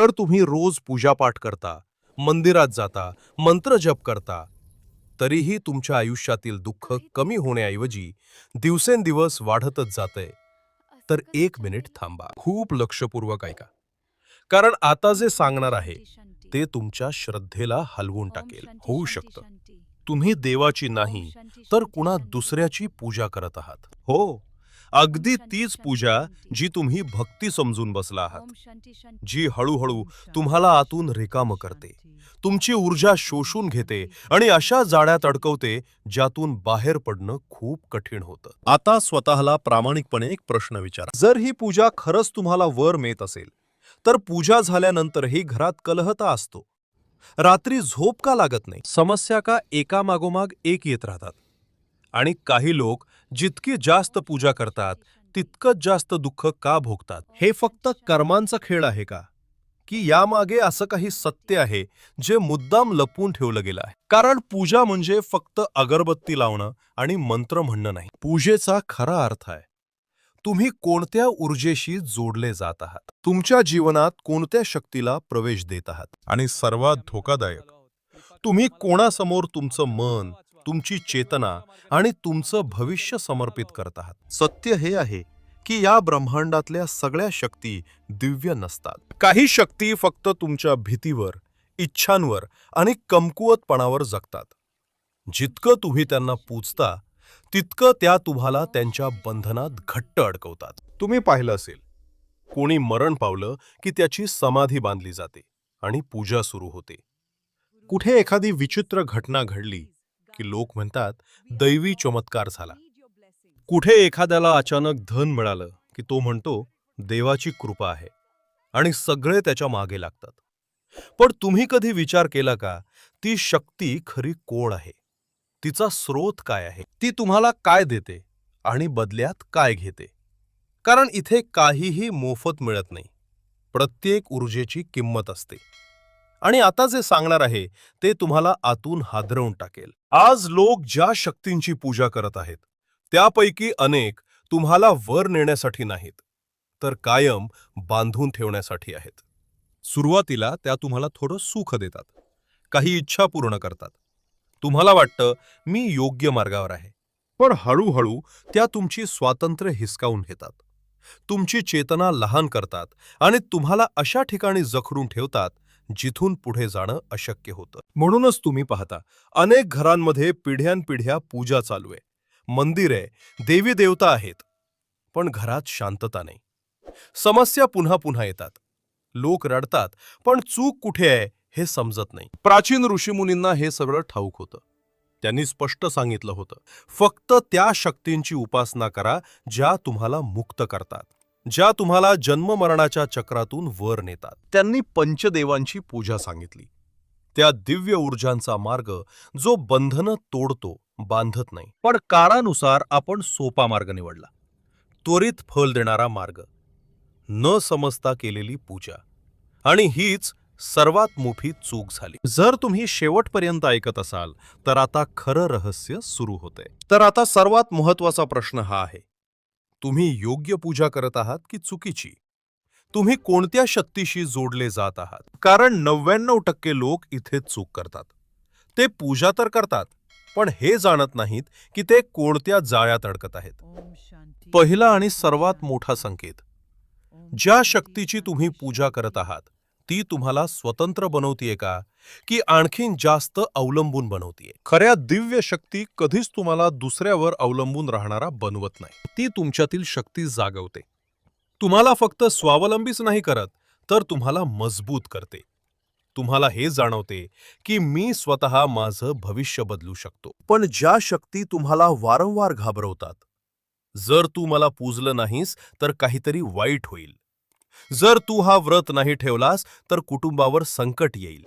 तर तुम्ही रोज पूजापाठ करता, मंदिरात जाता, मंत्र जप करता, तरीही तुमच्या आयुष्यातील दुःख कमी होण्याऐवजी दिवसेंदिवस वाढतच जातंय, तर एक मिनिट थांबा. खूप लक्षपूर्वक ऐका. कारण आता जे सांगणार आहे ते तुमच्या श्रद्धेला हलवून टाकेल. होऊ शकतं तुम्ही देवाची नाही तर कुणा दुसऱ्याची पूजा करत आहात. हो, अगदी तीच पूजा जी तुम्ही भक्ती समजून बसला आहात, जी हळूहळू तुम्हाला आतून रिकामं करते, तुमची ऊर्जा शोषून घेते आणि अशा जाळ्यात अडकवते ज्यातून बाहेर पडणं खूप कठीण होतं. आता स्वतःला प्रामाणिकपणे एक प्रश्न विचारा. जर ही पूजा खरंच तुम्हाला वर नेत असेल, तर पूजा झाल्यानंतरही घरात कलहता असतो, रात्री झोप का लागत नाही, समस्या का एकामागोमाग एक येत राहतात, आणि काही लोक जितकी जास्त पूजा करतात तितकंच जास्त दुःख का भोगतात? हे फक्त कर्मांचा खेळ आहे का, की यामागे असं काही सत्य आहे जे मुद्दाम लपवून ठेवलं गेलं आहे? कारण पूजा म्हणजे फक्त अगरबत्ती लावणं आणि मंत्र म्हणणं नाही. पूजेचा खरा अर्थ आहे तुम्ही कोणत्या ऊर्जेशी जोडले जात आहात, तुमच्या जीवनात कोणत्या शक्तीला प्रवेश देत आहात, आणि सर्वात धोकादायक, तुम्ही कोणासमोर तुमचं मन, तुमची चेतना आणि तुमचं भविष्य समर्पित करत आहात. सत्य हे आहे की या ब्रह्मांडातल्या सगळ्या शक्ती दिव्य नसतात. काही शक्ती फक्त तुमच्या भीतीवर, इच्छांवर आणि कमकुवतपणावर जगतात. जितकं तुम्ही त्यांना पूजता तितकं त्या तुम्हाला त्यांच्या बंधनात घट्ट अडकवतात. तुम्ही पाहिलं असेल, कोणी मरण पावलं की त्याची समाधी बांधली जाते आणि पूजा सुरू होते. कुठे एखादी विचित्र घटना घडली की लोक म्हणतात दैवी चमत्कार झाला. कुठे एखाद्याला अचानक धन मिळालं की तो म्हणतो देवाची कृपा आहे, आणि सगळे त्याच्या मागे लागतात. पण तुम्ही कधी विचार केला का, ती शक्ती खरी कोण आहे, तिचा स्रोत काय आहे, ती तुम्हाला काय देते आणि बदल्यात काय घेते? कारण इथे काहीही मोफत मिळत नाही. प्रत्येक ऊर्जेची किंमत असते. आणि आता जे सांगणार आहे ते तुम्हाला आतून हादरवून टाकेल. आज लोक ज्या शक्तींची पूजा करत आहेत त्यापैकी अनेक तुम्हाला वर नेण्यासाठी नाहीत, तर कायम बांधून ठेवण्यासाठी आहेत. सुरुवातीला त्या तुम्हाला थोडं सुख देतात, काही इच्छा पूर्ण करतात, तुम्हाला वाटतं मी योग्य मार्गावर आहे. पण हळूहळू त्या तुमची स्वातंत्र्य हिसकावून घेतात, तुमची चेतना लहान करतात आणि तुम्हाला अशा ठिकाणी जखडून ठेवतात जिथून पुढे जाणं अशक्य होतं. म्हणूनच तुम्ही पाहता अनेक घरांमध्ये पिढ्यानपिढ्या पूजा चालू आहे, मंदिर आहे, देवी देवता आहेत, पण घरात शांतता नाही. समस्या पुन्हा पुन्हा येतात, लोक रडतात, पण चूक कुठे आहे हे समजत नाही. प्राचीन ऋषीमुनींना हे सगळं ठाऊक होतं. त्यांनी स्पष्ट सांगितलं होतं, फक्त त्या शक्तींची उपासना करा ज्या तुम्हाला मुक्त करतात, ज्या तुम्हाला जन्ममरणाच्या चक्रातून वर नेतात. त्यांनी पंचदेवांची पूजा सांगितली, त्या दिव्य ऊर्जांचा मार्ग जो बंधनं तोडतो, बांधत नाही. पण काळानुसार आपण सोपा मार्ग निवडला, त्वरित फल देणारा मार्ग, न समजता केलेली पूजा, आणि हीच सर्वात मोठी चूक झाली. जर तुम्ही शेवटपर्यंत ऐकत असाल तर आता खरं रहस्य सुरू होतंय. तर आता सर्वात महत्वाचा प्रश्न हा आहे, तुम्ही योग्य पूजा करत आहात की चुकीची? तुम्ही कोणत्या शक्तीशी जोडले जात आहात? कारण 99% लोक इथे चूक करतात. ते पूजा तर करतात, पण हे जाणत नाहीत की ते कोणत्या जाळ्यात अडकत आहेत. पहिला आणि सर्वात मोठा संकेत, ज्या शक्तीची तुम्ही पूजा करत आहात ती तुम्हाला स्वतंत्र बनवतीये का, की आणखीन जास्त अवलंबून बनवतीये? खऱ्या दिव्य शक्ती कधीच तुम्हाला दुसऱ्यावर अवलंबून राहणारा बनवत नाही. ती तुमच्यातील शक्ती जागवते, तुम्हाला फक्त स्वावलंबीच नाही करत, तर तुम्हाला मजबूत करते. तुम्हाला हे जाणवते की मी स्वतः माझं भविष्य बदलू शकतो. पण ज्या शक्ती तुम्हाला वारंवार घाबरवतात, जर तू मला पूजलं नाहीस तर काहीतरी वाईट होईल, जर तू हा व्रत नाही ठेवलास तर कुटुंबावर संकट येईल,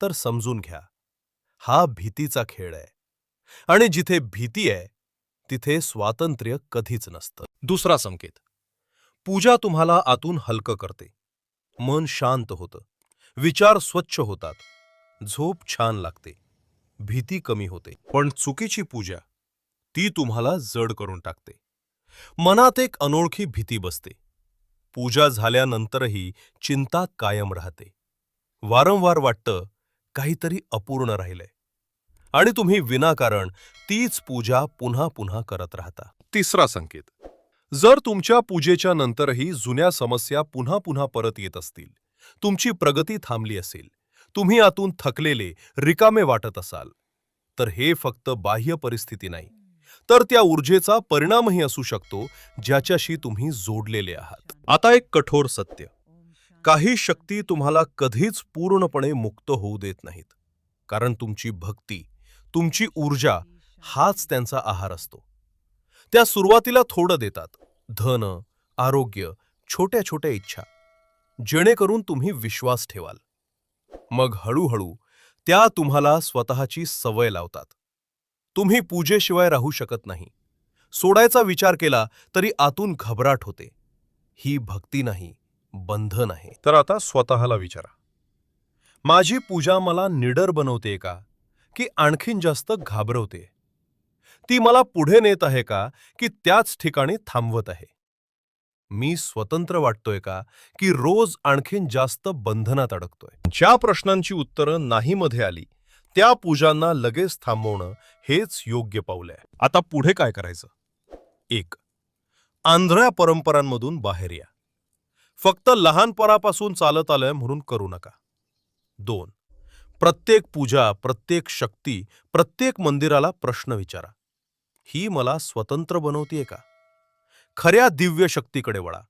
तर समजून घ्या, हा भीतीचा खेळ आहे, आणि जिथे भीती आहे तिथे स्वातंत्र्य कधीच नसतं. दुसरा संकेत, पूजा तुम्हाला आतून हलकं करते, मन शांत होतं, विचार स्वच्छ होतात, झोप छान लागते, भीती कमी होते. पण चुकीची पूजा ती तुम्हाला जड करून टाकते. मनात एक अनोळखी भीती बसते, पूजा झाल्यानंतरही चिंता कायम राहते. वारंवार वाटतं काहीतरी अपूर्ण राहिलंय आणि तुम्ही विनाकारण तीच पूजा पुन्हा पुन्हा करत राहता. तिसरा संकेत, जर तुमच्या पूजेच्या नंतरही जुन्या समस्या पुन्हा पुन्हा परत येत असतील, तुमची प्रगती थांबली असेल, तुम्ही आतून थकलेले, रिकामे वाटत असाल, तर हे फक्त बाह्य परिस्थिती नाही, तर त्या ऊर्जेचा परिणामही असू शकतो ज्याच्याशी तुम्ही जोडलेले आहात. आता एक कठोर सत्य, काही शक्ती तुम्हाला कधीच पूर्णपणे मुक्त होऊ देत नाहीत, कारण तुमची भक्ती, तुमची ऊर्जा हाच त्यांचा आहार असतो. त्या सुरुवातीला थोडं देतात, धन, आरोग्य, छोट्या छोट्या इच्छा, जेणेकरून तुम्ही विश्वास ठेवाल. मग हळूहळू त्या तुम्हाला स्वतःची सवय लावतात. तुम्ही पूजेशिवाय राहू शकत नाही. सोडायचा विचार केला तरी आतून घबराट होते. ही भक्ती नाही, बंधन आहे. तर आता स्वतःला विचारा, माझी पूजा मला निडर बनवते का, की आणखीन जास्त घाबरवते? ती मला पुढे नेत आहे का, की त्याच ठिकाणी थांबवत आहे? मी स्वतंत्र वाटतोय का, की रोज आणखीन जास्त बंधनात अडकतोय? ज्या प्रश्नांची उत्तरं नाही मध्ये आली, त्या पूजांना लगेच थांबवणं हेच योग्य पाऊल आहे. आता पुढे काय करायचं? 1. आंधळ्या परंपरांमधून बाहेर या. फक्त लहानपणापासून चालत आलंय म्हणून करू नका. 2. प्रत्येक पूजा, प्रत्येक शक्ती, प्रत्येक मंदिराला प्रश्न विचारा, ही मला स्वतंत्र बनवतीये का? खऱ्या दिव्य शक्तीकडे वळा.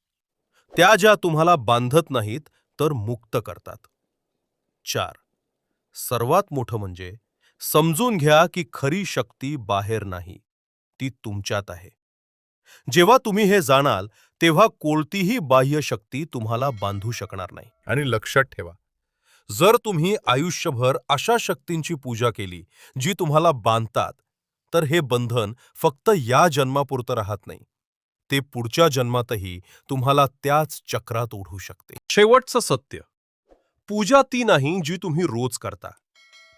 त्या ज्या तुम्हाला बांधत नाहीत तर मुक्त करतात. 4. सर्वात मोठं म्हणजे समजून घ्या की खरी शक्ती बाहेर नाही, ती तुमच्यात आहे. जेव्हा तुम्ही हे जाणाल तेव्हा कोणतीही बाह्य शक्ती तुम्हाला बांधू शकणार नाही. आणि लक्षात ठेवा, जर तुम्ही आयुष्यभर अशा शक्तींची पूजा केली जी तुम्हाला बांधतात, तर हे बंधन फक्त या जन्मापुरतं राहत नाही, ते पुढच्या जन्मातही तुम्हाला त्याच चक्रात ओढू शकते. शेवटचं सत्य, पूजा ती नाही जी तुम्ही रोज करता.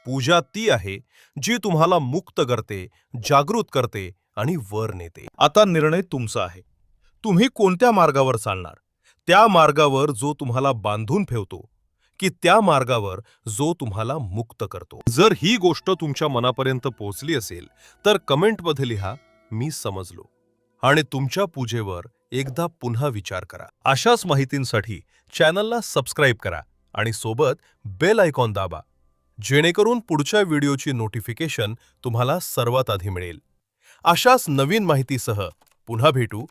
पूजा ती आहे जी तुम्हाला मुक्त करते, जागृत करते आणि वर नेते. आता निर्णय तुमचा आहे. तुम्ही कोणत्या मार्गावर चालणार? त्या मार्गावर जो तुम्हाला बांधून ठेवतो, की त्या मार्गावर जो तुम्हाला मुक्त करतो? जर ही गोष्ट तुमच्या मनापर्यंत पोहोचली असेल तर कमेंटमध्ये लिहा, मी समजलो. आणि तुमच्या पूजेवर एकदा पुन्हा विचार करा. अशाच माहितींसाठी चॅनलला सबस्क्राईब करा आणि सोबत बेल आयकॉन दाबा, जेणेकरून पुढच्या व्हिडिओची नोटिफिकेशन तुम्हाला सर्वात आधी मिळेल. अशाच नवीन माहितीसह पुन्हा भेटू.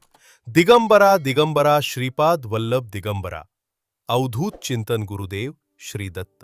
दिगंबरा दिगंबरा श्रीपाद वल्लभ दिगंबरा. अवधूत चिंतन गुरुदेव श्री दत्त.